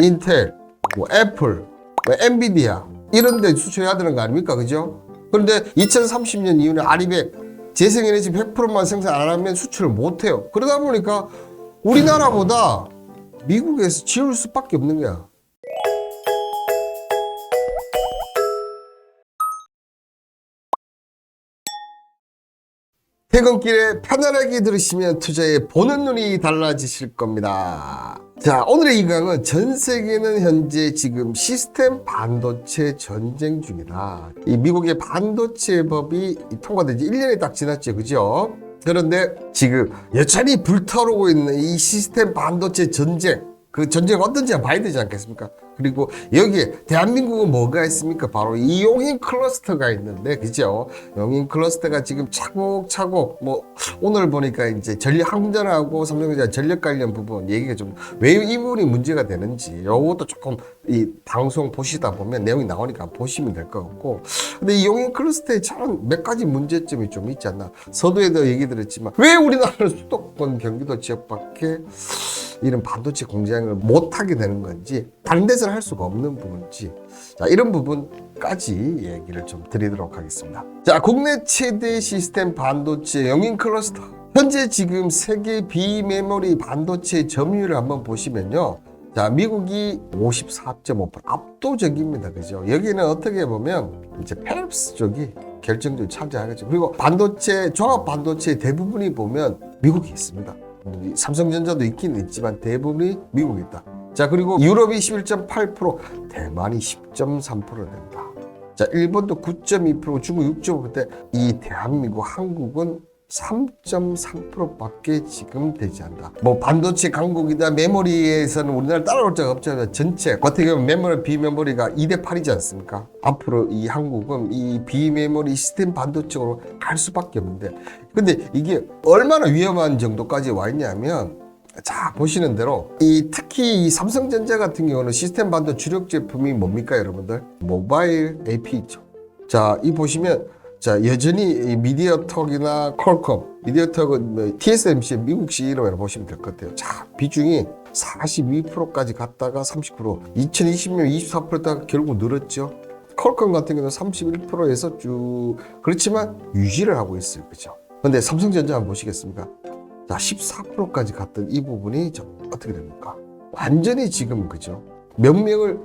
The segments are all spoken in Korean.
인텔, 뭐 애플, 뭐 엔비디아 이런 데 수출해야 되는 거 아닙니까? 그죠? 그런데 2030년 이후에 아리백 재생에너지 100%만 생산 안 하면 수출을 못 해요. 그러다 보니까 우리나라보다 미국에서 지을 수밖에 없는 거야. 퇴근길에 편안하게 들으시면 투자에 보는 눈이 달라지실 겁니다. 자, 오늘의 이 강은 전 세계는 현재 지금 시스템 반도체 전쟁 중이다. 이 미국의 반도체 법이 통과된 지 1년이 딱 지났죠. 그죠? 그런데 지금 여전히 불타오르고 있는 이 시스템 반도체 전쟁, 그 전쟁 어떤지 봐야 되지 않겠습니까? 그리고 여기에 대한민국은 뭐가 있습니까? 바로 이 용인 클러스터가 있는데, 그죠? 용인 클러스터가 지금 차곡차곡, 뭐, 오늘 보니까 이제 한국전하고 삼성전자 전력 관련 부분 얘기가 좀, 왜 이 부분이 문제가 되는지, 요것도 조금 이 방송 보시다 보면 내용이 나오니까 보시면 될 것 같고. 근데 이 용인 클러스터에 참 몇 가지 문제점이 좀 있지 않나. 서두에도 얘기 드렸지만, 왜 우리나라는 수도권 경기도 지역밖에 이런 반도체 공장을 못하게 되는 건지, 다른 데서는 할 수가 없는 부분인지, 자, 이런 부분까지 얘기를 좀 드리도록 하겠습니다. 자, 국내 최대 시스템 반도체 용인 클러스터. 현재 지금 세계 비메모리 반도체 점유율을 한번 보시면요. 자, 미국이 54.5% 압도적입니다. 그죠? 여기는 어떻게 보면 이제 펠립스 쪽이 결정적으로 차지하겠죠. 그리고 반도체, 종합 반도체 대부분이 보면 미국이 있습니다. 삼성전자도 있긴 있지만 대부분이 미국에 있다. 자, 그리고 유럽이 11.8%, 대만이 10.3% 된다. 자, 일본도 9.2%, 중국 6.5%인데 이 대한민국, 한국은 3.3%밖에 지금 되지 않는다. 뭐 반도체 강국이다, 메모리에서는 우리나라 따라올 자가 없잖아요. 전체 어떻게 보면 메모리, 비메모리가 2대 8이지 않습니까? 앞으로 이 한국은 이 비메모리 시스템 반도체로 갈 수밖에 없는데, 근데 이게 얼마나 위험한 정도까지 와 있냐면, 자, 보시는 대로 특히 이 삼성전자 같은 경우는 시스템 반도 주력 제품이 뭡니까, 여러분들? 모바일 AP 있죠. 자, 이 보시면, 자, 여전히 미디어텍이나 퀄컴, 미디어텍은 TSMC 미국 CEO라고 보시면 될 것 같아요. 자, 비중이 42%까지 갔다가 30%, 2020년 24%다가 결국 늘었죠. 퀄컴 같은 경우는 31%에서 쭉, 그렇지만 유지를 하고 있어요. 그죠? 근데 삼성전자 한번 보시겠습니까? 자, 14%까지 갔던 이 부분이 어떻게 됩니까? 완전히 지금, 그죠? 명명을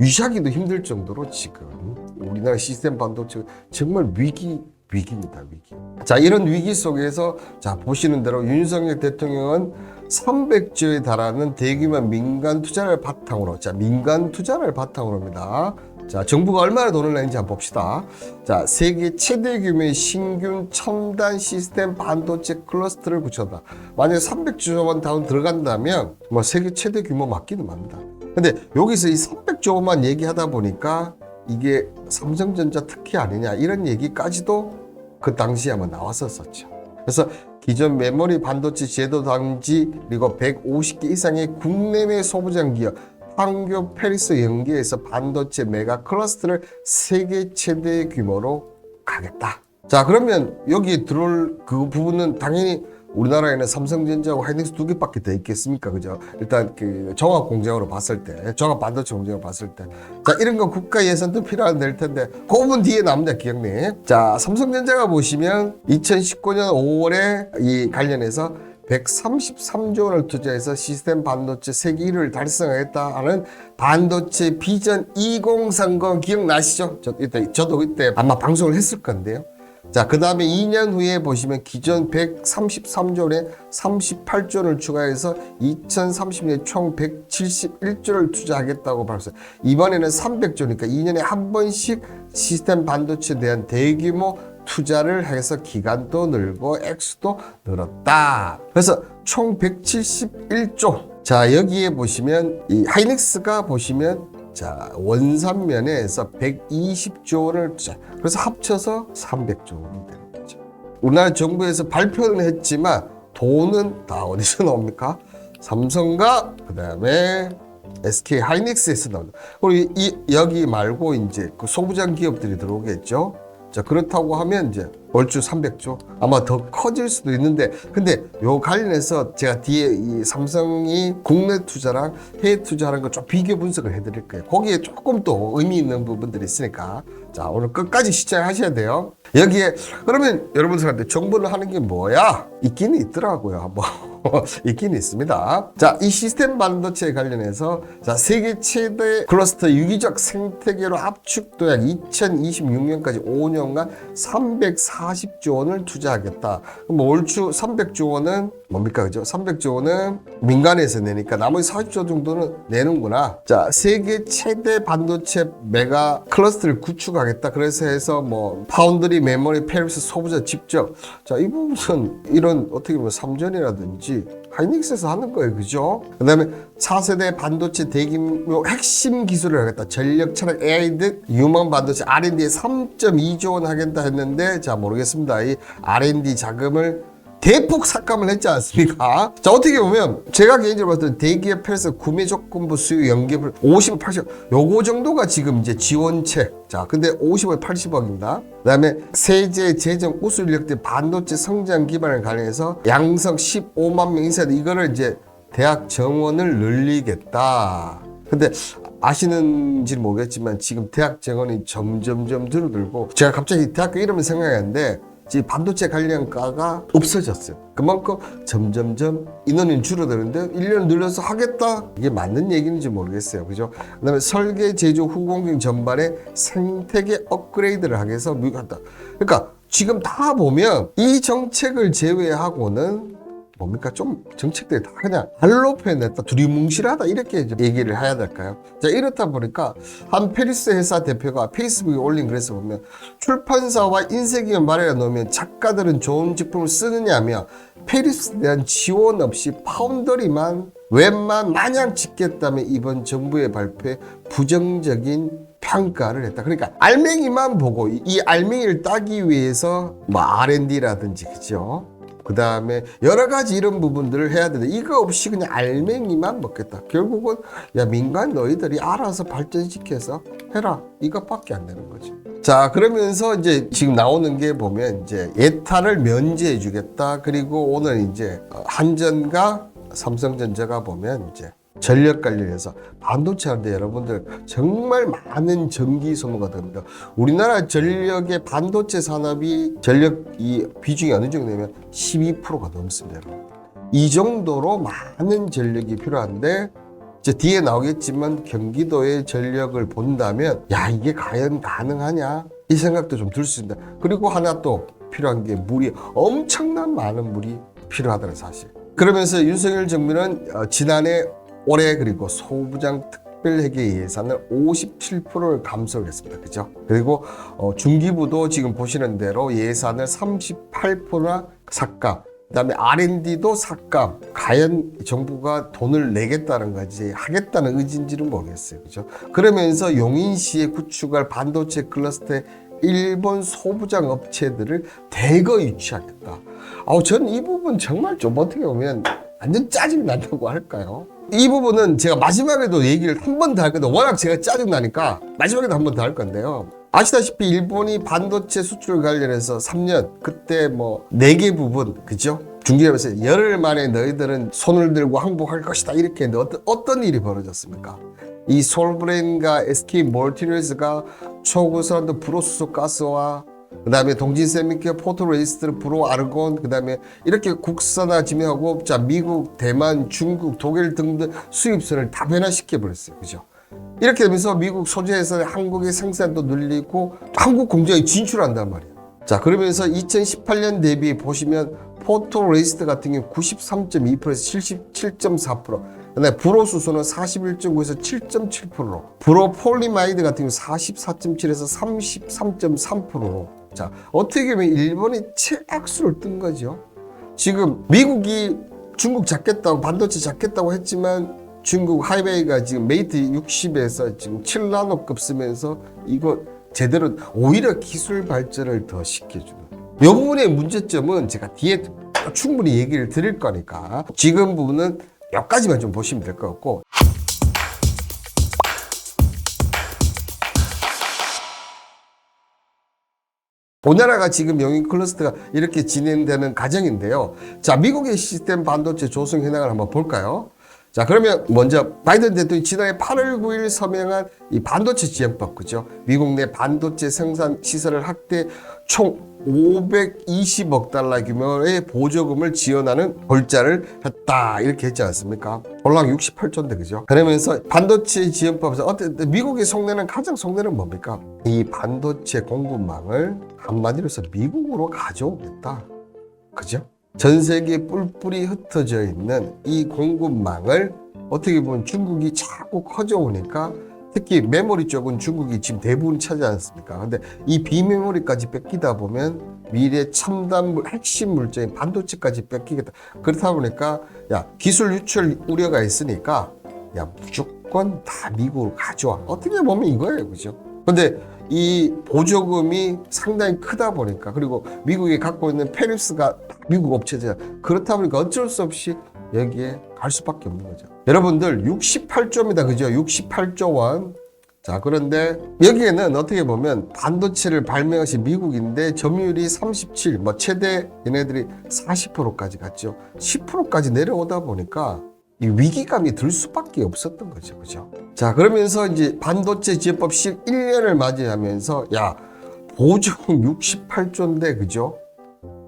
유지하기도 힘들 정도로 지금 우리나라 시스템 반도체 정말 위기입니다, 위기. 자, 이런 위기 속에서, 자, 보시는 대로 윤석열 대통령은 300조에 달하는 대규모 민간 투자를 바탕으로, 자, 민간 투자를 바탕으로입니다. 자, 정부가 얼마나 돈을 내는지 한번 봅시다. 자, 세계 최대 규모의 신규 첨단 시스템 반도체 클러스터를 구축한다. 만약에 300조 원 다운 들어간다면, 뭐, 세계 최대 규모 맞기는 맙니다. 근데 여기서 이 300조만 얘기하다 보니까 이게 삼성전자 특혜 아니냐, 이런 얘기까지도 그 당시에 아마 나왔었죠. 그래서 기존 메모리 반도체 제도 단지, 그리고 150개 이상의 국내외 소부장 기업, 판교, 페리스, 연계에서 반도체 메가 클러스터를 세계 최대 규모로 가겠다. 자, 그러면 여기 들어올 그 부분은 당연히 우리나라에는 삼성전자하고 하이닉스 두 개밖에 더 있겠습니까? 그죠? 일단 그 종합 공장으로 봤을 때, 종합 반도체 공장으로 봤을 때. 자, 이런 거 국가 예산도 필요한 될 텐데, 그 부분 뒤에 나옵니다, 기억님. 자, 삼성전자가 보시면 2019년 5월에 이 관련해서 133조 원을 투자해서 시스템 반도체 세계 1위를 달성하겠다 하는 반도체 비전 2030 기억나시죠? 저도 그때 아마 방송을 했을 건데요. 자, 그 다음에 2년 후에 보시면 기존 133조 원에 38조 원을 추가해서 2030년에 총 171조를 투자하겠다고 발표했어요. 이번에는 300조니까 2년에 한 번씩 시스템 반도체에 대한 대규모 투자를 해서 기간도 늘고 액수도 늘었다. 그래서 총 171조. 자, 여기에 보시면 이 하이닉스가 보시면, 자, 원산면에서 120조 원을 투자. 그래서 합쳐서 300조 원이 되는 거죠. 우리나라 정부에서 발표는 했지만 돈은 다 어디서 나옵니까? 삼성과 그다음에 SK 하이닉스에서 나옵니다. 그리고 여기 말고 이제 그 소부장 기업들이 들어오겠죠. 자, 그렇다고 하면 이제 얼추 300조 아마 더 커질 수도 있는데 근데 요 관련해서 제가 뒤에 이 삼성이 국내 투자랑 해외 투자라는 거 좀 비교 분석을 해드릴 거예요. 거기에 조금 또 의미 있는 부분들이 있으니까 자 오늘 끝까지 시청하셔야 돼요. 여기에 그러면 여러분들한테 정보를 하는 게 뭐야? 있긴 있더라고요. 뭐 있긴 있습니다. 자, 이 시스템 반도체에 관련해서 자 세계 최대 클러스터 유기적 생태계로 압축도 약 2026년까지 5년간 340조 원을 투자하겠다. 그럼 얼추 300조 원은 뭡니까? 그죠? 300조 원은 민간에서 내니까 나머지 40조 정도는 내는구나. 자, 세계 최대 반도체 메가 클러스터를 구축하겠다. 그래서 해서 뭐 파운드리, 메모리, 페리스, 소부자 직접. 자, 이 부분은 이런 어떻게 보면 삼전이라든지 하이닉스에서 하는 거예요. 그죠? 그 다음에 4세대 반도체 대규모 핵심 기술을 하겠다. 전력, 차량, AI 등 유망 반도체 R&D에 3.2조 원 하겠다 했는데 자 모르겠습니다. 이 R&D 자금을 대폭 삭감을 했지 않습니까? 자 어떻게 보면 제가 개인적으로 봤을 때 대기업에서 구매 조건부 수요 연계를 50억, 80억 요거 정도가 지금 이제 지원책. 자 근데 50억, 80억입니다. 그 다음에 세제, 재정, 우수 인력들 반도체 성장 기반을 관련해서 양성 15만 명 인사들 이거를 이제 대학 정원을 늘리겠다. 근데 아시는지는 모르겠지만 지금 대학 정원이 점점점 줄어들고 제가 갑자기 대학교 이름을 생각하는데 지금 반도체 관련 과가 없어졌어요. 그만큼 점점점 인원이 줄어드는데 1년 늘려서 하겠다? 이게 맞는 얘기인지 모르겠어요. 그죠? 그 다음에 설계, 제조, 후공경 전반에 생태계 업그레이드를 하기 위해서 미국한다. 그러니까 지금 다 보면 이 정책을 제외하고는 뭡니까? 좀 정책들이 다 그냥 말로 표현했다. 두리뭉실하다. 이렇게 얘기를 해야 될까요? 자, 이렇다 보니까 한 페리스 회사 대표가 페이스북에 올린 글에서 보면 출판사와 인쇄기업 마련해 놓으면 작가들은 좋은 제품을 쓰느냐며 페리스에 대한 지원 없이 파운더리만 웹만 마냥 짓겠다며 이번 정부의 발표에 부정적인 평가를 했다. 그러니까 알맹이만 보고 이 알맹이를 따기 위해서 뭐 R&D라든지 그죠? 그 다음에 여러 가지 이런 부분들을 해야 되는데 이거 없이 그냥 알맹이만 먹겠다. 결국은 야 민간 너희들이 알아서 발전시켜서 해라. 이것밖에 안 되는 거지. 자 그러면서 이제 지금 나오는 게 보면 이제 예타를 면제해 주겠다. 그리고 오늘 이제 한전과 삼성전자가 보면 이제 전력 관련해서 반도체 하는데 여러분들 정말 많은 전기 소모가 됩니다. 우리나라 전력의 반도체 산업이 전력 이 비중이 어느 정도 되면 12%가 넘습니다. 여러분. 이 정도로 많은 전력이 필요한데 이제 뒤에 나오겠지만 경기도의 전력을 본다면 야 이게 과연 가능하냐 이 생각도 좀 들 수 있습니다. 그리고 하나 또 필요한 게 물이 엄청난 많은 물이 필요하다는 사실. 그러면서 윤석열 정부는 지난해 올해 그리고 소부장 특별회계 예산을 57%를 감소를 했습니다. 그죠? 그리고 중기부도 지금 보시는 대로 예산을 38%나 삭감. 그다음에 R&D도 삭감. 과연 정부가 돈을 내겠다는 건지 하겠다는 의지인지는 모르겠어요. 그죠? 그러면서 용인시에 구축할 반도체 클러스터에 일본 소부장 업체들을 대거 유치하겠다. 전 이 부분 정말 좀 어떻게 보면 완전 짜증 난다고 할까요? 이 부분은 제가 마지막에도 얘기를 한 번 더 할 건데 워낙 제가 짜증나니까 마지막에도 한 번 더 할 건데요. 아시다시피 일본이 반도체 수출 관련해서 3년 그때 뭐 4개 부분 그죠? 중기업에서 열흘 만에 너희들은 손을 들고 항복할 것이다 이렇게 했는데 어떤 일이 벌어졌습니까? 이 솔브레인과 SK 멀티리얼스가 초고선도 불호수소 가스와 그 다음에 동진세미케어, 포토레이스트, 브로아르곤, 그 다음에 이렇게 국산화 지명하고 자 미국, 대만, 중국, 독일 등등 수입선을 다 변화시켜버렸어요. 그죠? 이렇게 되면서 미국 소재에서 한국의 생산도 늘리고 한국 공장에 진출한단 말이에요. 자 그러면서 2018년 대비 보시면 포토레이스트 같은 경우 93.2%에서 77.4%, 그다음에 불호수소는 41.9에서 7.7%로, 브로폴리마이드 같은 경우 44.7에서 33.3%로. 자 어떻게 보면 일본이 최악수를 뜬 거죠. 지금 미국이 중국 잡겠다고 반도체 잡겠다고 했지만 중국 하이웨이가 지금 메이트 60에서 지금 7나노급 쓰면서 이거 제대로 오히려 기술 발전을 더 시켜주는. 이 부분의 문제점은 제가 뒤에 충분히 얘기를 드릴 거니까 지금 부분은 몇 가지만 좀 보시면 될 것 같고. 우리나라가 지금 영인 클러스터가 이렇게 진행되는 과정인데요. 자, 미국의 시스템 반도체 조성 현황을 한번 볼까요? 자, 그러면 먼저 바이든 대통령이 지난해 8월 9일 서명한 이 반도체 지원법, 그죠? 미국 내 반도체 생산 시설을 확대 총 520억 달러 규모의 보조금을 지원하는 골자를 했다. 이렇게 했지 않습니까? 올랑 68조인데, 그죠? 그러면서 반도체 지원법에서 미국의 속내는 가장 속내는 뭡니까? 이 반도체 공급망을 한마디로서 미국으로 가져오겠다. 그죠? 전 세계에 뿔뿔이 흩어져 있는 이 공급망을 어떻게 보면 중국이 자꾸 커져오니까 특히 메모리 쪽은 중국이 지금 대부분 차지 않습니까? 근데 이 비메모리까지 뺏기다 보면 미래 첨단 핵심 물질인 반도체까지 뺏기겠다. 그렇다 보니까 야, 기술 유출 우려가 있으니까 야, 무조건 다 미국으로 가져와. 어떻게 보면 이거예요. 그죠? 근데 이 보조금이 상당히 크다 보니까 그리고 미국이 갖고 있는 페립스가 미국 업체들 그렇다 보니까 어쩔 수 없이 여기에 갈 수밖에 없는 거죠. 여러분들 68조입니다. 그죠? 68조 원. 자, 그런데 여기에는 어떻게 보면 반도체를 발명하신 미국인데 점유율이 37, 뭐 최대 얘네들이 40%까지 갔죠. 10%까지 내려오다 보니까 이 위기감이 들 수밖에 없었던 거죠. 그죠? 자, 그러면서 이제 반도체 지원법 11년을 맞이하면서 야, 보조금 68조인데, 그죠?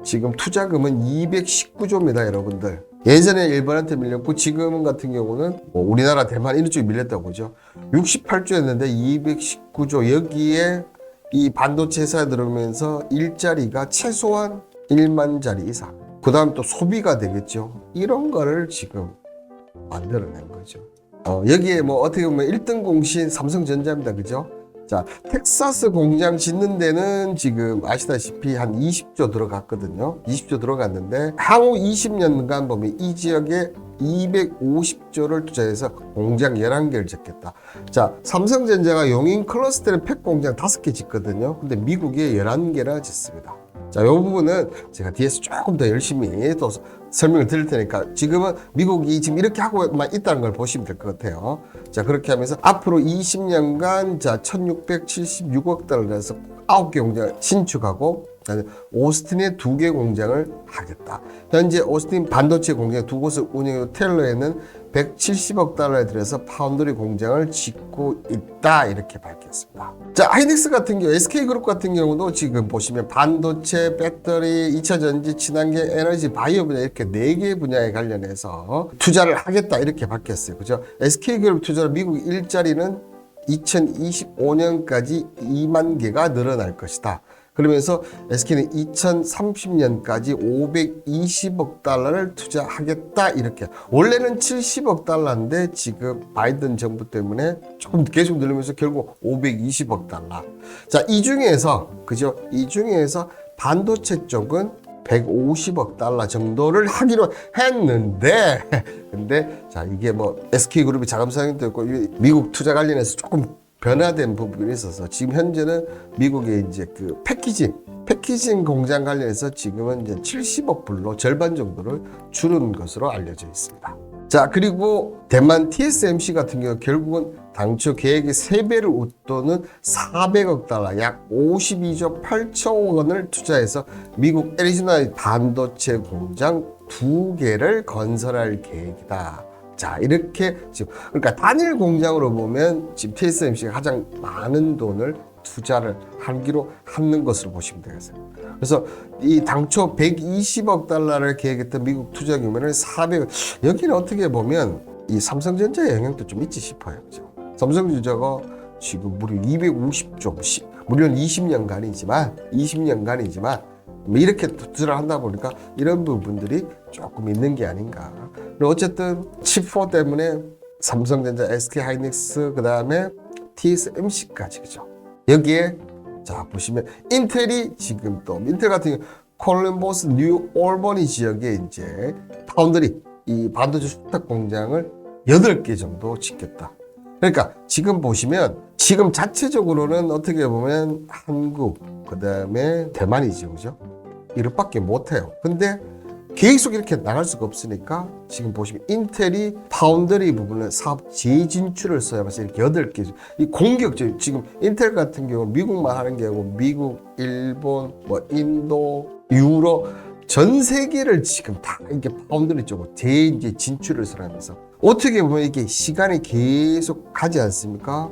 지금 투자금은 219조입니다, 여러분들. 예전에 일본한테 밀렸고, 지금 같은 경우는 뭐 우리나라, 대만 이런 쪽에 밀렸다고, 그죠? 68조였는데 219조. 여기에 이 반도체 회사에 들어오면서 일자리가 최소한 1만 자리 이상. 그 다음 또 소비가 되겠죠. 이런 거를 지금 만들어낸 거죠. 여기에 뭐 어떻게 보면 1등 공신 삼성전자입니다. 그죠? 자, 텍사스 공장 짓는 데는 지금 아시다시피 한 20조 들어갔거든요. 20조 들어갔는데 향후 20년간 보면 이 지역에 250조를 투자해서 공장 11개를 짓겠다. 자, 삼성전자가 용인 클러스터는 팩 공장 5개 짓거든요. 근데 미국에 11개나 짓습니다. 자, 이 부분은 제가 뒤에서 조금 더 열심히 또 설명을 드릴 테니까 지금은 미국이 지금 이렇게 하고만 있다는 걸 보시면 될 것 같아요. 자, 그렇게 하면서 앞으로 20년간 자 1676억 달러에서 9개 공장을 신축하고 오스틴에 2개 공장을 하겠다. 현재 오스틴 반도체 공장 2곳을 운영하고 텔러에는 170억 달러에 들여서 파운드리 공장을 짓고 있다. 이렇게 밝혔습니다. 자, 하이닉스 같은 경우, SK그룹 같은 경우도 지금 보시면 반도체, 배터리, 2차전지, 친환경 에너지, 바이오 분야 이렇게 4개 분야에 관련해서 투자를 하겠다. 이렇게 밝혔어요. 그죠? SK그룹 투자로 미국 일자리는 2025년까지 2만 개가 늘어날 것이다. 그러면서 SK는 2030년까지 520억 달러를 투자하겠다. 이렇게. 원래는 70억 달러인데 지금 바이든 정부 때문에 조금 계속 늘리면서 결국 520억 달러. 자, 이 중에서, 그죠? 이 중에서 반도체 쪽은 150억 달러 정도를 하기로 했는데, 근데, 자, 이게 뭐, SK그룹이 자금 사용도 있고, 미국 투자 관련해서 조금 변화된 부분이 있어서 지금 현재는 미국의 이제 그 패키징 공장 관련해서 지금은 이제 70억 불로 절반 정도를 줄은 것으로 알려져 있습니다. 자, 그리고 대만 TSMC 같은 경우 결국은 당초 계획의 3배를 웃도는 400억 달러, 약 52조 8천억 원을 투자해서 미국 애리조나 반도체 공장 2개를 건설할 계획이다. 자, 이렇게 지금 그러니까 단일 공장으로 보면 지금 TSMC가 가장 많은 돈을 투자를 하기로 하는 것으로 보시면 되겠어요. 그래서 이 당초 120억 달러를 계획했던 미국 투자 규모는 400억. 여기는 어떻게 보면 이 삼성전자의 영향도 좀 있지 싶어요. 그죠? 삼성전자가 지금 무려 250조, 물론 20년간이지만 이렇게 투자를 한다 보니까 이런 부분들이 조금 있는 게 아닌가. 그리고 어쨌든 칩4 때문에 삼성전자, SK하이닉스, 그 다음에 TSMC까지, 그죠? 여기에 자 보시면 인텔이 지금 또 인텔 같은 경우 콜럼버스 뉴 올버니 지역에 이제 파운드리 이 반도체 수탁 공장을 8개 정도 짓겠다. 그러니까 지금 보시면 지금 자체적으로는 어떻게 보면 한국, 그 다음에 대만이죠, 그죠? 이렇게밖에 못해요. 근데 계속 이렇게 나갈 수가 없으니까 지금 보시면 인텔이 파운드리 부분은 사업 재진출을 써야 해서 이렇게 8개. 이 공격적 지금 인텔 같은 경우 미국만 하는 게 아니고 미국, 일본, 뭐 인도, 유럽 전 세계를 지금 다 이렇게 파운드리 쪽으로 이제 진출을 하면서 어떻게 보면 이게 시간이 계속 가지 않습니까?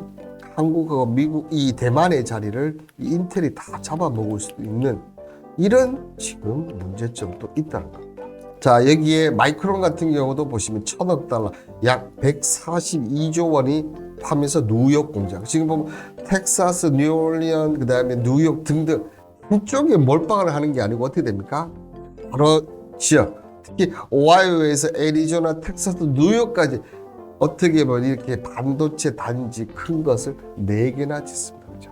한국하고 미국 이 대만의 자리를 이 인텔이 다 잡아먹을 수도 있는 이런 지금 문제점도 있다는 겁니다. 자, 여기에 마이크론 같은 경우도 보시면 1,000억 달러, 약 142조 원이 하면서 뉴욕 공장. 지금 보면 텍사스, 뉴올리언, 그 다음에 뉴욕 등등 한쪽에 몰빵을 하는 게 아니고 어떻게 됩니까? 바로 지역, 특히 오하이오에서 애리조나, 텍사스, 뉴욕까지 어떻게 보면 이렇게 반도체 단지 큰 것을 4개나 짓습니다. 그렇죠?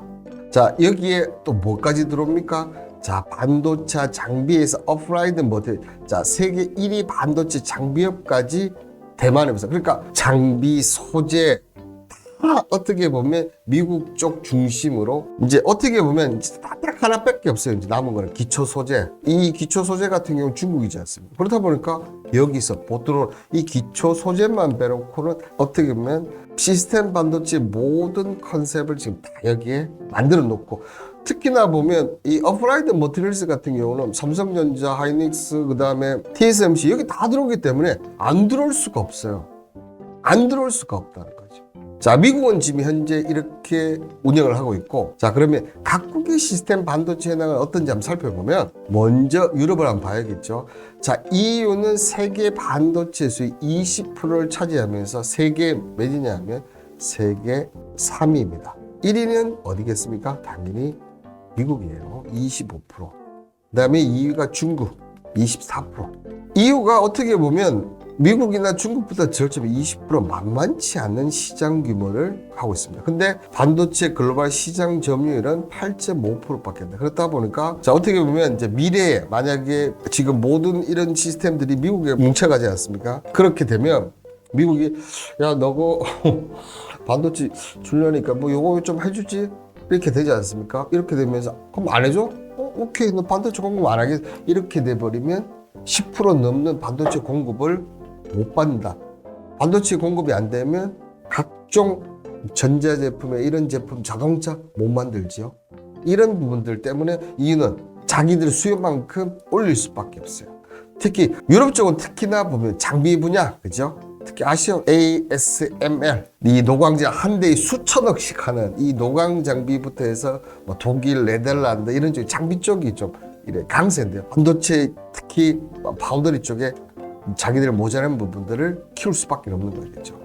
자, 여기에 또 뭐까지 들어옵니까? 자, 반도체 장비에서 어플라이드 모델. 자, 세계 1위 반도체 장비업까지 대만에서. 그러니까 장비, 소재 다 어떻게 보면 미국 쪽 중심으로 이제 어떻게 보면 딱 하나밖에 없어요. 이제 남은 거는 기초 소재. 이 기초 소재 같은 경우는 중국이지 않습니까? 그렇다 보니까 여기서 보통 이 기초 소재만 빼놓고는 어떻게 보면 시스템 반도체 모든 컨셉을 지금 다 여기에 만들어 놓고 특히나 보면 이 어플라이드 머티리얼스 같은 경우는 삼성전자, 하이닉스, 그 다음에 TSMC 여기 다 들어오기 때문에 안 들어올 수가 없어요. 안 들어올 수가 없다는 거죠. 자, 미국은 지금 현재 이렇게 운영을 하고 있고, 자, 그러면 각국의 시스템 반도체 현황은 어떤지 한번 살펴보면, 먼저 유럽을 한번 봐야겠죠. 자, EU는 세계 반도체 수의 20%를 차지하면서 세계 몇이냐 하면 세계 3위입니다. 1위는 어디겠습니까? 당연히 미국이에요. 25%. 그 다음에 2위가 중국, 24%. EU가 어떻게 보면 미국이나 중국보다 절차비 20% 만만치 않은 시장 규모를 하고 있습니다. 근데 반도체 글로벌 시장 점유율은 8.5%밖에 안 돼. 그렇다 보니까 자, 어떻게 보면 이제 미래에 만약에 지금 모든 이런 시스템들이 미국에 뭉쳐가지 않습니까? 그렇게 되면 미국이 야, 너거 반도체 줄려니까 뭐 요거 좀 해주지? 이렇게 되지 않습니까? 이렇게 되면서 그럼 안 해줘? 오케이, 너 반도체 공급 안 하겠어. 이렇게 돼버리면 10% 넘는 반도체 공급을 못 받는다. 반도체 공급이 안 되면 각종 전자제품에 이런 제품 자동차 못 만들지요. 이런 부분들 때문에 이유는 자기들 수요만큼 올릴 수밖에 없어요. 특히 유럽 쪽은 특히나 보면 장비 분야, 그죠? 특히 아시아 ASML 이 노광장 한 대에 수천억씩 하는 이 노광 장비부터 해서 뭐 독일, 네덜란드 이런 쪽 장비 쪽이 좀 이래 강세인데요. 반도체 특히 파운드리 쪽에 자기들 모자란 부분들을 키울 수밖에 없는 거겠죠.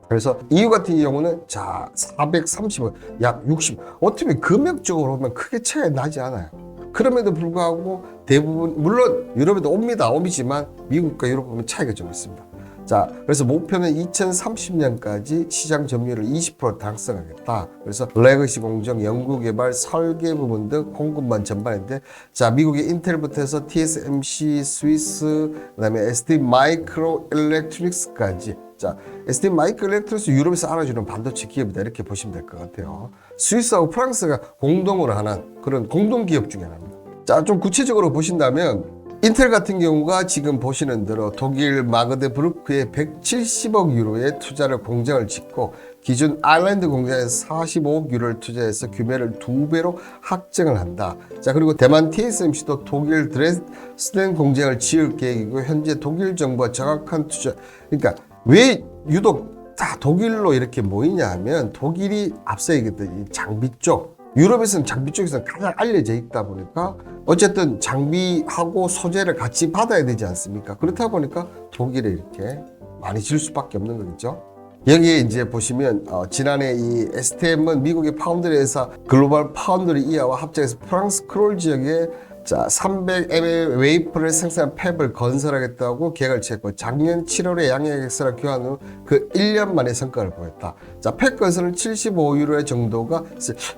그래서 EU 같은 경우는 자 430억, 약 60. 어떻게 보면 금액적으로 보면 크게 차이 나지 않아요. 그럼에도 불구하고 대부분 물론 유럽에도 오지만 미국과 유럽 보면 차이가 좀 있습니다. 자, 그래서 목표는 2030년까지 시장 점유율을 20% 달성하겠다. 그래서 레거시 공정, 연구개발, 설계 부분 등 공급만 전반인데, 자, 미국의 인텔부터 해서 TSMC, 스위스, 그다음에 ST 마이크로 일렉트로닉스까지. 자, ST 마이크로 일렉트로닉스 유럽에서 알아주는 반도체 기업이다 이렇게 보시면 될 것 같아요. 스위스하고 프랑스가 공동으로 하는 그런 공동 기업 중에 하나입니다. 자, 좀 구체적으로 보신다면. 인텔 같은 경우가 지금 보시는 대로 독일 마그데부르크에 170억 유로의 투자를 공장을 짓고 기존 아일랜드 공장에서 45억 유로를 투자해서 규모를 2배로 확장을 한다. 자, 그리고 대만 TSMC도 독일 드레스덴 공장을 지을 계획이고 현재 독일 정부가 정확한 투자. 그러니까 왜 유독 다 독일로 이렇게 모이냐 하면 독일이 앞서 얘기했던 장비 쪽. 유럽에서는 장비 쪽에서는 가장 알려져 있다 보니까 어쨌든 장비하고 소재를 같이 받아야 되지 않습니까? 그렇다 보니까 독일에 이렇게 많이 질 수밖에 없는 거겠죠. 여기에 이제 보시면 지난해 이 STM은 미국의 파운드리 회사 글로벌 파운드리 이하와 합작해서 프랑스 크롤 지역에 자 300ml 웨이퍼를 생산한 팹을 건설하겠다고 계획을 취했고 작년 7월에 양해객서를 교환 후 그 1년 만에 성과를 보였다. 자, 팹 건설은 75유로 정도가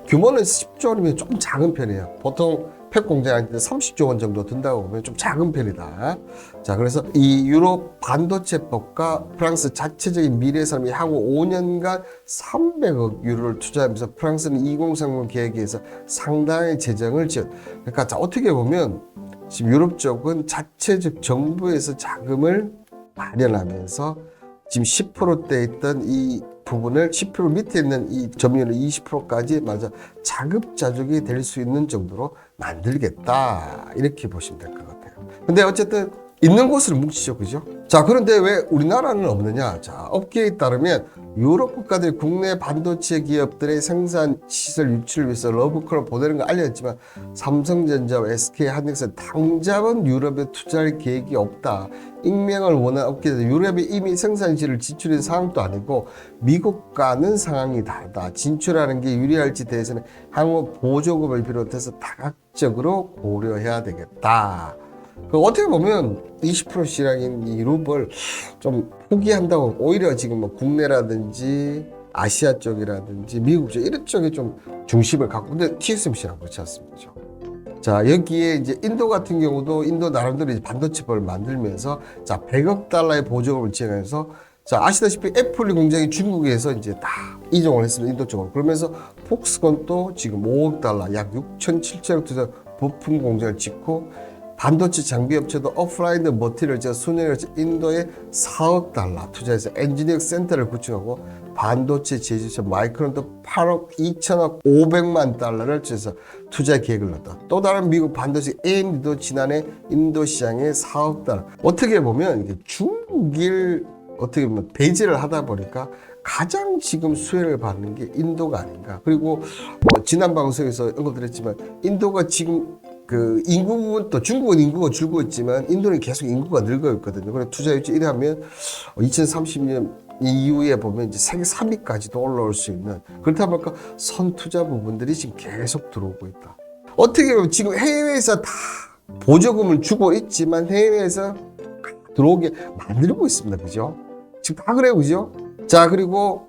규모는 10조 원이면 조금 작은 편이에요. 보통 팩 공장한테 30조 원 정도 든다고 보면 좀 작은 편이다. 자, 그래서 이 유럽 반도체법과 프랑스 자체적인 미래 삶이 향후 5년간 300억 유로를 투자하면서 프랑스는 2030 계획에서 상당히 재정을 그러니까 자, 어떻게 보면 지금 유럽 쪽은 자체적 정부에서 자금을 마련하면서 지금 10%대 있던 이 부분을 10% 밑에 있는 이 점유율을 20%까지 맞아 자급자족이 될 수 있는 정도로 만들겠다, 이렇게 보시면 될 것 같아요. 근데 어쨌든 있는 곳으로 뭉치죠, 그죠? 자, 그런데 왜 우리나라는 없느냐? 자, 업계에 따르면 유럽 국가들이 국내 반도체 기업들의 생산 시설 유치를 위해서 러브콜을 보내는 걸 알렸지만 삼성전자와 SK 하이닉스는 당장은 유럽에 투자할 계획이 없다. 익명을 원하는 업계들, 유럽에 이미 생산실을 진출한 상황도 아니고 미국과는 상황이 다르다. 진출하는 게 유리할지 대해서는 향후 보조금을 비롯해서 다각적으로 고려해야 되겠다. 어떻게 보면 20% 시장인 이 루블 좀 포기한다고, 오히려 지금 뭐 국내라든지 아시아 쪽이라든지 미국 쪽 이런 쪽에 좀 중심을 갖고, 근데 TSMC랑 그렇지 않습니까? 자, 여기에 이제 인도 같은 경우도 인도 나름대로 이제 반도체법을 만들면서 자, 100억 달러의 보조금을 지원해서, 자, 아시다시피 애플 공장이 중국에서 이제 다 이종을 했습니다, 인도 쪽으로. 그러면서 폭스콘도 지금 5억 달러, 약 6천, 7천억 투자 부품 공장을 짓고, 반도체 장비 업체도 오프라인 머티리얼 순회를 인도에 4억 달러 투자해서 엔지니어링 센터를 구축하고, 반도체 제조사 마이크론도 8억 2천억 5백만 달러를 투자해서 투자 계획을 냈다. 또 다른 미국 반도체 AMD도 지난해 인도 시장에 4억 달러. 어떻게 보면 이게 중국일 어떻게 보면 배제를 하다 보니까 가장 지금 수혜를 받는 게 인도가 아닌가. 그리고 뭐 지난 방송에서 언급드렸지만 인도가 지금 그 인구 부분, 또 중국은 인구가 줄고 있지만 인도는 계속 인구가 늘고 있거든요. 그래서 투자 유치 이러면 2030년 이후에 보면 이제 세계 3위까지도 올라올 수 있는, 그렇다 보니까 선투자 부분들이 지금 계속 들어오고 있다. 어떻게 보면 지금 해외에서 다 보조금을 주고 있지만 해외에서 들어오게 만들고 있습니다. 그죠? 지금 다 그래요. 그죠? 자, 그리고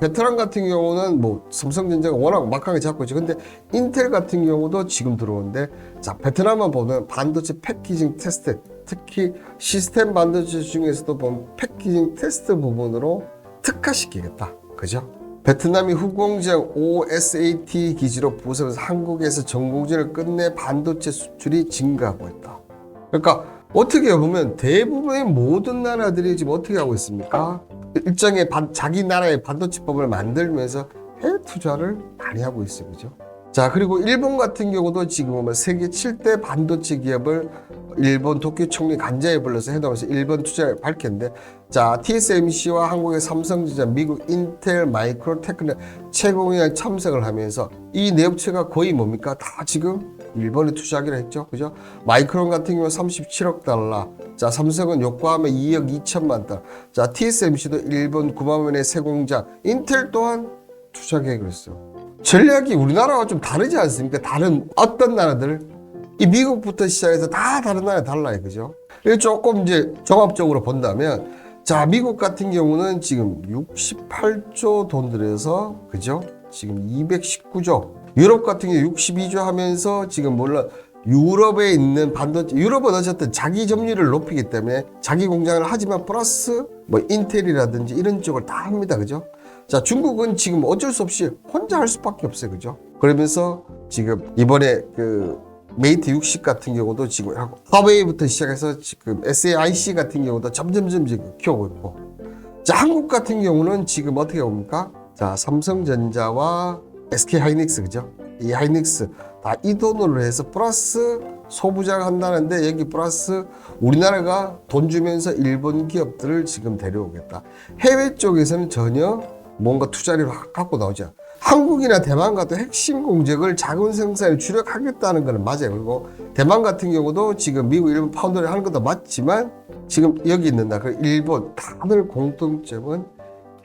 베트남 같은 경우는 뭐 삼성전자가 워낙 막강하게 잡고 있죠. 근데 인텔 같은 경우도 지금 들어오는데, 자, 베트남만 보면 반도체 패키징 테스트, 특히 시스템 반도체 중에서도 보면 패키징 테스트 부분으로 특화시키겠다. 그죠? 베트남이 후공정 OSAT 기지로 부설해서 한국에서 전공전을 끝내 반도체 수출이 증가하고 있다. 그러니까 어떻게 보면 대부분의 모든 나라들이 지금 어떻게 하고 있습니까? 일정의 자기 나라의 반도체법을 만들면서 해외 투자를 많이 하고 있어요. 그죠? 자, 그리고 일본 같은 경우도 지금 보면 세계 7대 반도체 기업을 일본 도쿄 총리 간자에 불러서 해당해서 일본 투자를 밝혔는데, 자, TSMC와 한국의 삼성전자, 미국 인텔, 마이크로 테크노 최고위원회 참석을 하면서 이 네 업체가 거의 뭡니까? 다 지금 일본에 투자하기로 했죠. 그죠? 마이크론 같은 경우 37억 달러. 자, 삼성은 요코하마 2억 2천만 달러. 자, TSMC도 일본 구마모현의 새 공장. 인텔 또한 투자 계획을 했어요. 전략이 우리나라와 좀 다르지 않습니까? 다른 어떤 나라들, 이 미국부터 시작해서 다 다른 나라에 달라요. 그죠? 조금 이제 종합적으로 본다면, 자, 미국 같은 경우는 지금 68조 돈 들여서, 그죠? 지금 219조. 유럽 같은 경우 62조 하면서 지금 물론 유럽에 있는 반도체, 유럽은 어쨌든 자기 점유율을 높이기 때문에 자기 공장을 하지만 플러스 뭐 인텔이라든지 이런 쪽을 다 합니다. 그죠? 자, 중국은 지금 어쩔 수 없이 혼자 할 수밖에 없어요. 그죠? 그러면서 지금 이번에 그 메이트 60 같은 경우도 지금 화웨이부터 시작해서 지금 SAIC 같은 경우도 점점점 지금 키우고 있고, 자, 한국 같은 경우는 지금 어떻게 봅니까? 자, 삼성전자와 SK 하이닉스, 그죠? 이 하이닉스 다 이 돈으로 해서 플러스 소부장 한다는데, 여기 플러스 우리나라가 돈 주면서 일본 기업들을 지금 데려오겠다. 해외 쪽에서는 전혀 뭔가 투자를 갖고 나오지 않아. 한국이나 대만 같은 핵심 공정을 자금 생산에 주력하겠다는 것은 맞아요. 그리고 대만 같은 경우도 지금 미국, 일본 파운드를 하는 것도 맞지만 지금 여기 있는 나라, 일본, 다들 공통점은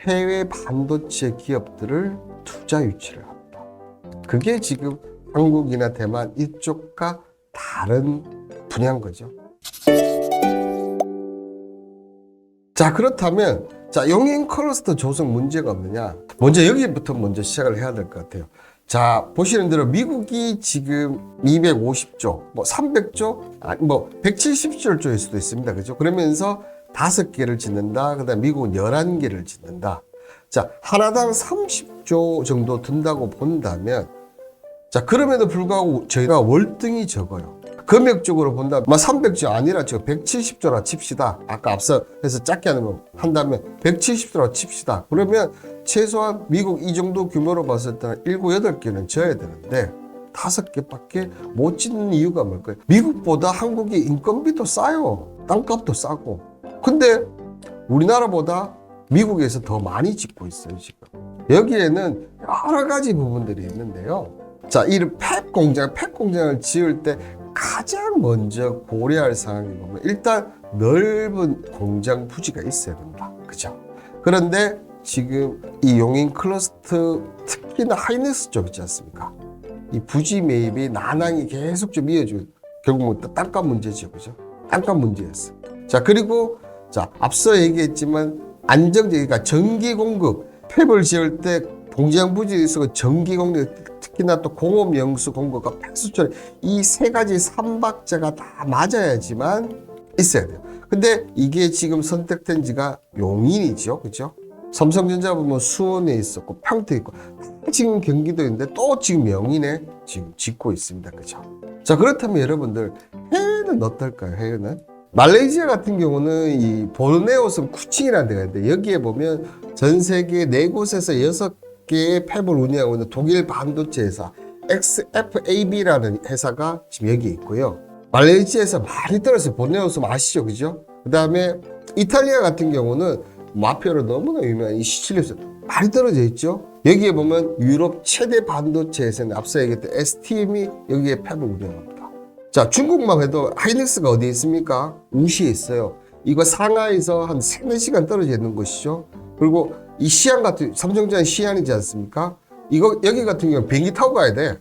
해외 반도체 기업들을 투자 유치를 합니다. 그게 지금 한국이나 대만 이쪽과 다른 분야인 거죠. 자, 그렇다면 자, 용인 클러스터 조성 문제가 없느냐? 먼저 여기부터 먼저 시작을 해야 될 것 같아요. 자, 보시는 대로 미국이 지금 250조, 뭐 300조, 뭐 170조일 수도 있습니다. 그죠? 그러면서 5개를 짓는다. 그 다음에 미국은 11개를 짓는다. 자, 하나당 30조 정도 든다고 본다면, 자, 그럼에도 불구하고 저희가 월등히 적어요. 금액적으로 본다면 300조 아니라 저 170조라 칩시다. 아까 앞서 해서 작게 한다면 170조라 칩시다. 그러면 최소한 미국 이 정도 규모로 봤을 때는 7, 8개는 져야 되는데 5개밖에 못 짓는 이유가 뭘까요? 미국보다 한국이 인건비도 싸요. 땅값도 싸고. 근데 우리나라보다 미국에서 더 많이 짓고 있어요, 지금. 여기에는 여러 가지 부분들이 있는데요. 자, 이 팹 공장을 지을 때 가장 먼저 고려할 상황이 보면 일단 넓은 공장 부지가 있어야 된다. 그죠? 그런데 지금 이 용인 클러스터 특히나 하이닉스 쪽 있지 않습니까? 이 부지 매입이 난항이 계속 좀 이어지고 결국은 땅값 문제죠. 그죠? 땅값 문제였어. 자, 그리고 자, 앞서 얘기했지만 그러니까 전기 공급, 팹을 지을 때 공장 부지에 있어 전기 공급, 특히나 또 공업 영수 공급과 폐수처리 이 3가지 삼박자가 다 맞아야지만 있어야 돼요. 근데 이게 지금 선택된 지가 용인이죠. 그죠? 삼성전자 보면 수원에 있었고 평택에 있고 지금 경기도인데 또 지금 명인에 지금 짓고 있습니다. 그죠? 자, 그렇다면 여러분들 해외는 어떨까요? 해외는? 말레이시아 같은 경우는 이 보르네오섬 쿠칭이라는 데가 있는데 여기에 보면 전 세계 4곳에서 6개의 팹을 운영하고 있는 독일 반도체 회사 XFAB라는 회사가 지금 여기 있고요. 말레이시아에서 많이 떨어졌어요. 보르네오섬 아시죠? 그죠? 그 다음에 이탈리아 같은 경우는 마피아로 너무나 유명한 이 시칠리에서 많이 떨어져 있죠. 여기에 보면 유럽 최대 반도체 회사는 앞서 얘기했던 STM이 여기에 팹을 운영합니다. 자, 중국만 해도 하이닉스가 어디에 있습니까? 우시에 있어요. 이거 상하이에서 한 3, 4시간 떨어져 있는 곳이죠. 그리고 이 시안 삼성전자 시안이지 않습니까? 여기 같은 경우는 비행기 타고 가야 돼.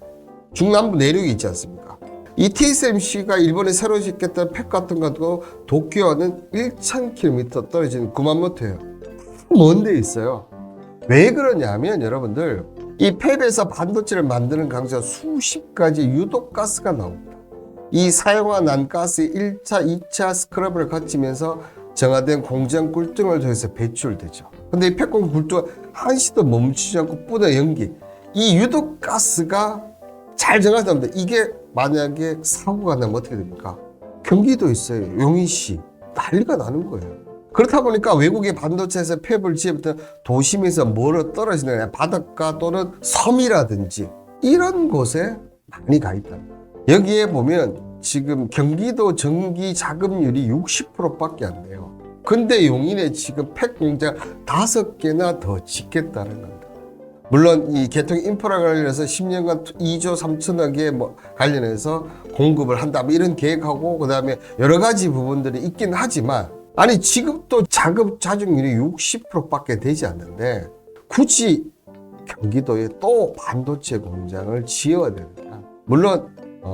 중남부 내륙이 있지 않습니까? 이 TSMC가 일본에 새로 짓겠다는 팹 같은 것도 도쿄와는 1,000km 떨어지는 구만모토예요. 먼 데 있어요. 왜 그러냐면 여러분들 이 팹에서 반도체를 만드는 강수가 수십 가지 유독가스가 나옵니다. 이 사용한 난가스 1차, 2차 스크럽을 거치면서 정화된 공정 굴등을 통해서 배출되죠. 근데 이 팹공 굴등은 한시도 멈추지 않고 뿜어내는 연기. 이 유독가스가 잘 정화됩니다. 이게 만약에 사고가 나면 어떻게 됩니까? 경기도 있어요. 용인시. 난리가 나는 거예요. 그렇다 보니까 외국의 반도체에서 팹을 지으면 도심에서 멀어 떨어지는 바닷가 또는 섬이라든지 이런 곳에 많이 가 있다. 여기에 보면 지금 경기도 전기 자금률이 60%밖에 안 돼요. 근데 용인에 지금 팹 공장 5개나 더 짓겠다는 겁니다. 물론 이 개통 인프라 관련해서 10년간 2조 3천억에 뭐 관련해서 공급을 한다 뭐 이런 계획하고 그다음에 여러 가지 부분들이 있긴 하지만 아니 지금도 자금 자중률이 60%밖에 되지 않는데 굳이 경기도에 또 반도체 공장을 지어야 됩니다. 물론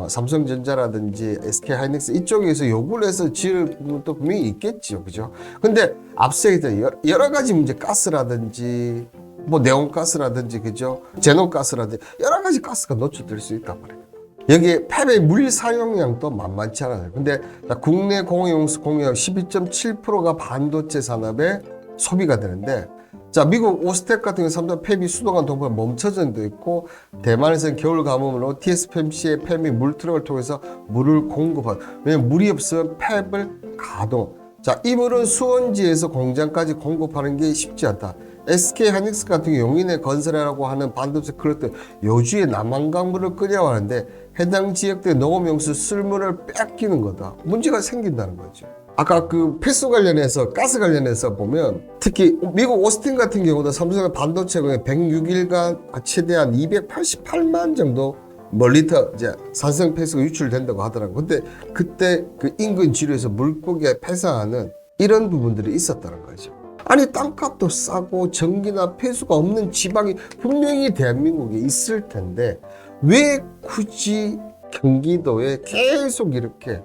삼성전자라든지 SK하이닉스 이쪽에서 요구를 해서 지을 부분도 분명히 있겠죠. 그죠? 근데 앞서 얘기했던 여러 가지 문제, 가스라든지 뭐 네온가스라든지 그죠? 제노가스라든지 여러 가지 가스가 노출될 수 있단 말이에요. 여기에 팹의 물 사용량도 만만치 않아요. 근데 국내 공용수 공유량 12.7%가 반도체 산업에 소비가 되는데 자, 미국 오스텍 같은 경우 삼성 팹이 수도관 동부가 멈춰져 있고 대만에서는 겨울 가뭄으로 TSMC의 팹이 물트럭을 통해서 물을 공급하고 왜냐면 물이 없으면 팹을 가동. 자, 이 물은 수원지에서 공장까지 공급하는 게 쉽지 않다. SK하이닉스 같은 경우 용인에 건설하라고 하는 반도체 클러스터 요주에 남한강물을 끓여야 하는데 해당 지역대 농업용수 쓸물을 뺏기는 거다. 문제가 생긴다는 거죠. 아까 그 폐수 관련해서 가스 관련해서 보면 특히 미국 오스틴 같은 경우도 삼성의 반도체 공에 106일간 최대한 288만 정도 리터 이제 산성 폐수가 유출된다고 하더라고요. 근데 그때 그 인근 지류에서 물고기가 폐사하는 이런 부분들이 있었다는 거죠. 아니 땅값도 싸고 전기나 폐수가 없는 지방이 분명히 대한민국에 있을 텐데 왜 굳이 경기도에 계속 이렇게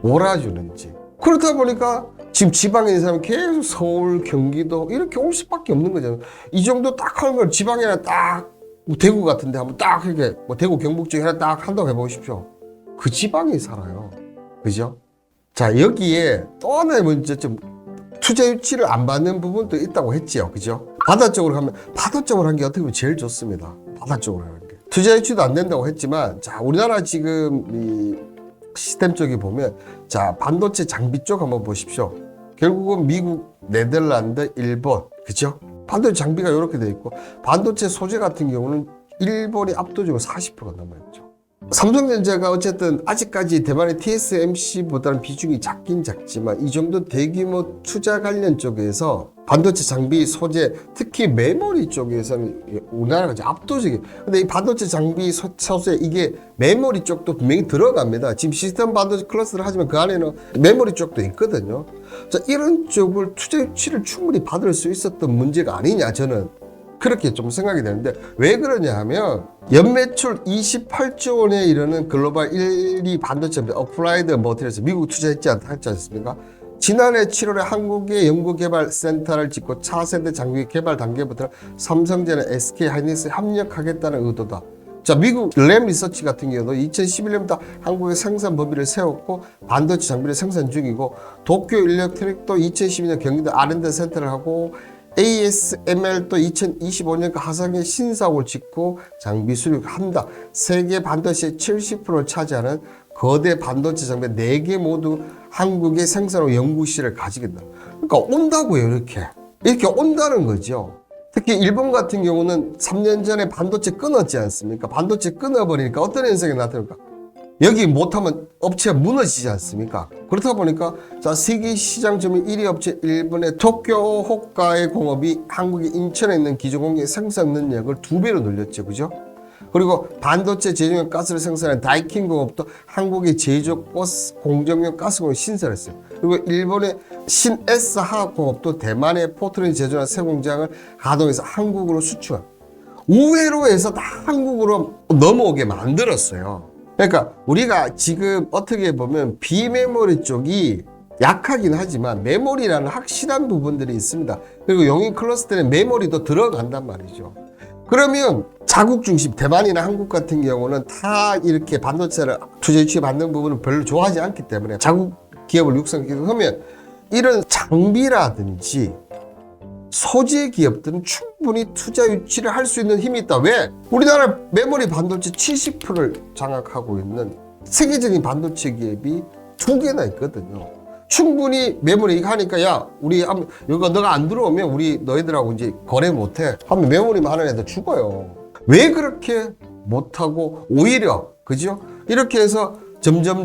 몰아주는지. 그렇다 보니까 지금 지방에 있는 사람은 계속 서울, 경기도 이렇게 올 수밖에 없는 거잖아요. 이 정도 딱 하는 걸 지방에나 딱 뭐 대구 같은데 한번 딱 이렇게 뭐 대구 경북 쪽에 하나 딱 한다고 해보십시오. 그 지방에 살아요. 그죠? 자, 여기에 또 하나의 문제점, 투자 유치를 안 받는 부분도 있다고 했지요. 그죠? 바다 쪽으로 가면, 바다 쪽으로 한 게 어떻게 보면 제일 좋습니다. 바다 쪽으로 하는 게. 투자 유치도 안 된다고 했지만, 자, 우리나라 지금 이 시스템 쪽에 보면, 자, 반도체 장비 쪽 한번 보십시오. 결국은 미국, 네덜란드, 일본, 그죠? 반도체 장비가 이렇게 돼 있고, 반도체 소재 같은 경우는 일본이 압도적으로 40%가 넘어있죠. 삼성전자가 어쨌든 아직까지 대만의 TSMC보다는 비중이 작긴 작지만 이 정도 대규모 투자 관련 쪽에서 반도체 장비 소재, 특히 메모리 쪽에서는 우리나라가 이제 압도적이에요. 근데 이 반도체 장비 소재 이게 메모리 쪽도 분명히 들어갑니다. 지금 시스템 반도체 클러스를 하지만 그 안에는 메모리 쪽도 있거든요. 자, 이런 쪽을 투자 유치를 충분히 받을 수 있었던 문제가 아니냐, 저는 그렇게 좀 생각이 되는데, 왜 그러냐 하면 연매출 28조 원에 이르는 글로벌 1위 반도체 어플라이드 머티리얼스 미국 투자했지 않습니까? 지난해 7월에 한국의 연구개발센터를 짓고 차세대 장비 개발 단계부터 삼성전자, SK하이닉스에 합력하겠다는 의도다. 자, 미국 램 리서치 같은 경우도 2011년부터 한국의 생산 범위를 세웠고 반도체 장비를 생산 중이고, 도쿄 일렉트릭도 2012년 경기도 R&D 센터를 하고 ASML도 2025년까 화성에 신사옥을 짓고 장비 수립한다. 세계 반도체의 70%를 차지하는 거대 반도체 장비 4개 모두 한국의 생산업 연구실을 가지겠다. 그러니까 온다고요, 이렇게 온다는 거죠. 특히 일본 같은 경우는 3년 전에 반도체 끊었지 않습니까? 반도체 끊어버리니까 어떤 현상이 나타날까? 여기 못하면 업체가 무너지지 않습니까? 그렇다 보니까, 자, 세계 시장 점유율 1위 업체 일본의 도쿄 호카의 공업이 한국의 인천에 있는 기존공장의 생산 능력을 2배로 늘렸죠. 그죠? 그리고 반도체 제조용 가스를 생산하는 다이킨 공업도 한국의 제조 공정용 가스공을 신설했어요. 그리고 일본의 신에스 화학공업도 대만의 포트린 제조한 새 공장을 가동해서 한국으로 수출한, 우회로 해서 다 한국으로 넘어오게 만들었어요. 그러니까 우리가 지금 어떻게 보면 비메모리 쪽이 약하긴 하지만 메모리라는 확실한 부분들이 있습니다. 그리고 용인 클러스터는 메모리도 들어간단 말이죠. 그러면 자국 중심, 대만이나 한국 같은 경우는 다 이렇게 반도체를 투자 유치 받는 부분을 별로 좋아하지 않기 때문에 자국 기업을 육성하기도 하면 이런 장비라든지 소재 기업들은 충분히 투자 유치를 할 수 있는 힘이 있다. 왜? 우리나라 메모리 반도체 70%를 장악하고 있는 세계적인 반도체 기업이 2개나 있거든요. 충분히 메모리 이거 하니까, 야, 우리 이거 너가 안 들어오면 우리 너희들하고 이제 거래 못해 하면 메모리만 하는 애들 죽어요. 왜 그렇게 못하고 오히려, 그죠? 이렇게 해서 점점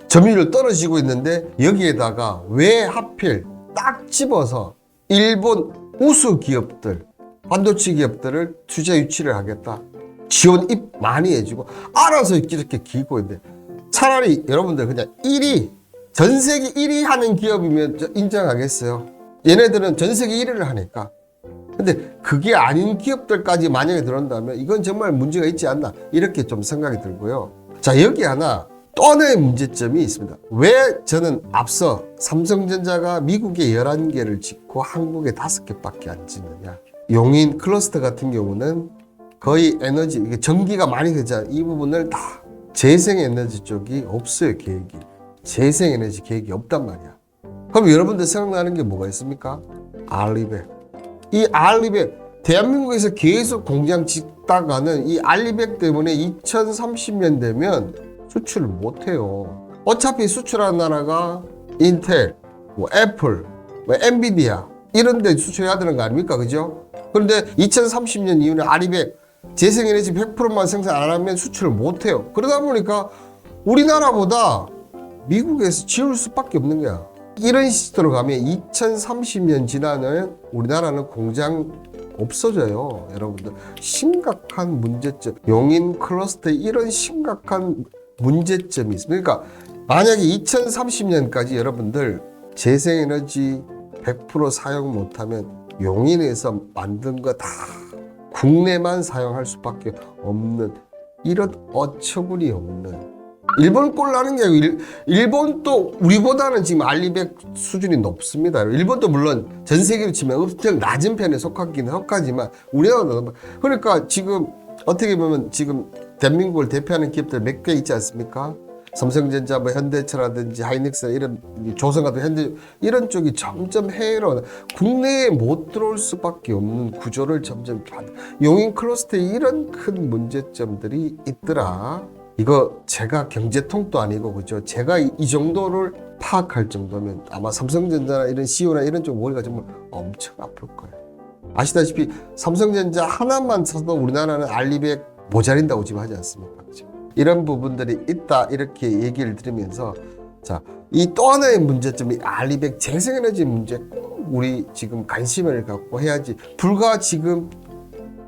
점유율 떨어지고 있는데, 여기에다가 왜 하필 딱 집어서 일본 우수 기업들, 반도체 기업들을 투자 유치를 하겠다. 지원 입 많이 해주고 알아서 이렇게 기고 있는데, 차라리 여러분들 그냥 1위, 전 세계 1위 하는 기업이면 인정하겠어요. 얘네들은 전 세계 1위를 하니까. 근데 그게 아닌 기업들까지 만약에 들어온다면 이건 정말 문제가 있지 않나, 이렇게 좀 생각이 들고요. 자, 여기 하나 또 하나의 문제점이 있습니다. 왜 저는 앞서 삼성전자가 미국에 11개를 짓고 한국에 5개밖에 안 짓느냐. 용인 클러스터 같은 경우는 거의 에너지, 이게 전기가 많이 되잖아요. 이 부분을 다 재생에너지 쪽이 없어요, 계획이. 재생에너지 계획이 없단 말이야. 그럼 여러분들 생각나는 게 뭐가 있습니까? 알리백. 이 알리백, 대한민국에서 계속 공장 짓다가는 이 알리백 때문에 2030년 되면 수출을 못해요. 어차피 수출하는 나라가 인텔, 뭐 애플, 뭐 엔비디아 이런 데 수출해야 되는 거 아닙니까? 그죠? 그런데 2030년 이후에 알리백 재생에너지 100%만 생산 안 하면 수출을 못해요. 그러다 보니까 우리나라보다 미국에서 지을 수밖에 없는 거야. 이런 시대로 가면 2030년 지나면 우리나라는 공장 없어져요. 여러분들, 심각한 문제점, 용인 클러스터에 이런 심각한 문제점이 있습니다. 그러니까 만약에 2030년까지 여러분들 재생에너지 100% 사용 못하면 용인에서 만든 거 다 국내만 사용할 수밖에 없는, 이런 어처구니 없는, 일본 꼴 나는 게 아니고 일본도 우리보다는 지금 알리백 수준이 높습니다. 일본도 물론 전 세계로 치면 엄청 낮은 편에 속하긴 하지만 우리나라도, 그러니까 지금 어떻게 보면 지금 대한민국을 대표하는 기업들 몇 개 있지 않습니까? 삼성전자, 뭐 현대차라든지 하이닉스 이런 조선 같은 현대 이런 쪽이 점점 해외로 국내에 못 들어올 수밖에 없는 구조를 점점 용인 클러스터에 이런 큰 문제점들이 있더라. 이거 제가 경제통도 아니고 그죠? 제가 이 정도를 파악할 정도면 아마 삼성전자나 이런 CEO나 이런 쪽 머리가 정말 엄청 아플 거예요. 아시다시피 삼성전자 하나만 사도 우리나라는 알리백 모자린다고 지금 하지 않습니까? 그죠? 이런 부분들이 있다 이렇게 얘기를 들으면서 자, 이 또 하나의 문제점이 알리백 재생에너지 문제 꼭 우리 지금 관심을 갖고 해야지. 불과 지금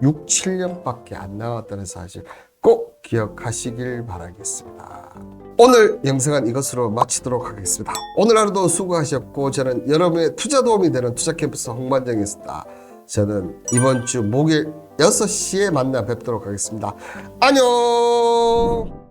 6, 7년밖에 안 나왔다는 사실 꼭 기억하시길 바라겠습니다. 오늘 영상은 이것으로 마치도록 하겠습니다. 오늘 하루도 수고하셨고 저는 여러분의 투자 도움이 되는 투자캠퍼스 홍반장이었습니다. 저는 이번 주 목요일 6시에 만나 뵙도록 하겠습니다. 안녕.